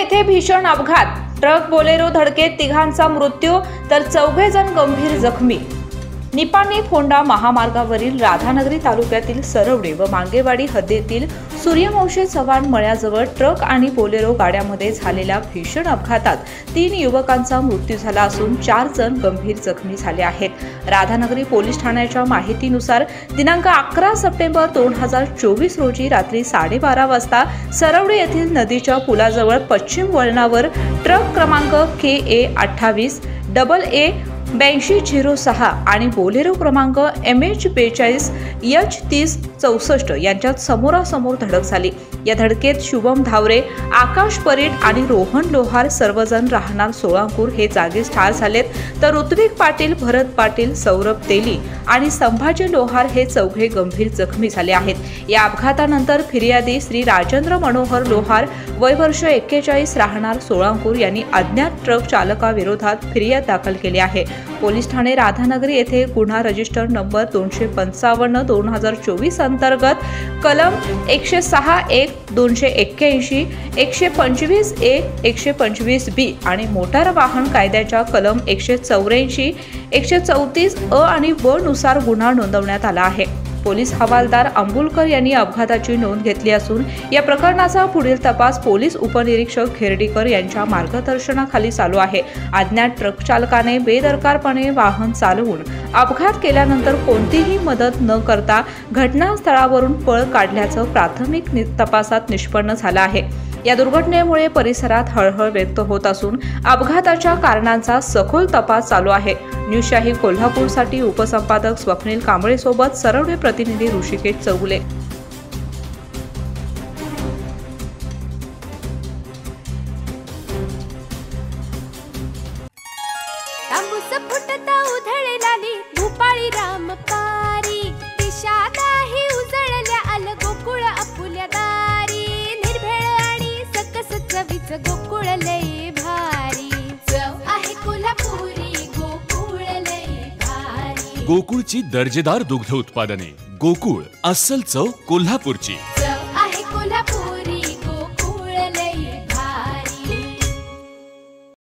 येथे भीषण अपघात, ट्रक बोलेरो धडकेत तिघांचा मृत्यू तर 4 जण गंभीर जखमी। निपाणी फोंडा महामार्गावरील राधानगरी तालुक्यातील सरवडे व मांगेवाडी हद्दीतील सूर्यवंशी चव्हाण मळ्याजवळ ट्रक आणि बोलेरो गाड्यामध्ये झालेल्या भीषण अपघातात 3 युवकांचा मृत्यू झाला असून 4 जण गंभीर जखमी झाले आहेत। राधानगरी पोलीस ठाण्याच्या माहितीनुसार दिनांक 11 सप्टेंबर 2024 रोजी रात्री 12:30 वाजता सरवडे येथील नदीच्या पुलाजवळ पश्चिम वळणावर ट्रक क्रमांक KA 28 AA 8206 आणि बोलेरो क्रमांक MH 42 H 30 64 यांच्यात समोरासमोर धडक झाली। या धडकेत शुभम धावरे, आकाश परीट आणि रोहन लोहार सर्वजण राहणार सोळांपूर हे जागीच ठार झालेत, तर ऋत्विक पाटील, भरत पाटील, सौरभ तेली आणि संभाजी लोहार हे 4 गंभीर जखमी झाले आहेत। या अपघातानंतर फिर्यादी श्री राजेंद्र मनोहर लोहार वय वर्ष 41 राहणार सोळांपूर यांनी अज्ञात ट्रक चालकाविरोधात फिर्याद दाखल केली आहे। पोलीस ठाणे राधानगरी येथे गुन्हा रजिस्टर नंबर 255/2024 अंतर्गत कलम 106(1), 281, 125(a), 125(b) आणि मोटार वाहन कायद्याच्या कलम 184, 134(अ) आणि (ब) नुसार गुन्हा नोंदवण्यात आला आहे। पोलीस हवालदार अंबुलकर यांनी अपघाताची नोंद घेतली असून या प्रकरणाचा पुढील तपास पोलीस उपनिरीक्षक खेर्डीकर यांच्या मार्गदर्शनाखाली चालू आहे। अज्ञात ट्रक चालकाने बेदरकारपणे वाहन चालवून अपघात केल्यानंतर कोणतीही मदत न करता घटनास्थळावरून पळ काढल्याचं प्राथमिक तपासात निष्पन्न झालं आहे। या दुर्घटनेमुळे परिसरात हळहळ व्यक्त होत असून अपघाताच्या कारणांचा सखोल तपास चालू आहे। न्यूजशाही कोल्हापूरसाठी उपसंपादक स्वप्नील कांबळे सोबत सरवडे प्रतिनिधी ऋषिकेश चौगुले। भूपाळी रामपारी दिशादाही उजळल्या आल गोकुळ आपुल्या दारी, निर्भेळ आणि सकस चवीच गोकुळ लय भारी, चव आहे कोल्हापुरी गोकुळ लय भारी। गोकुळची दर्जेदार दुग्ध उत्पादने, गोकुळ अस्सल चव कोल्हापूरची।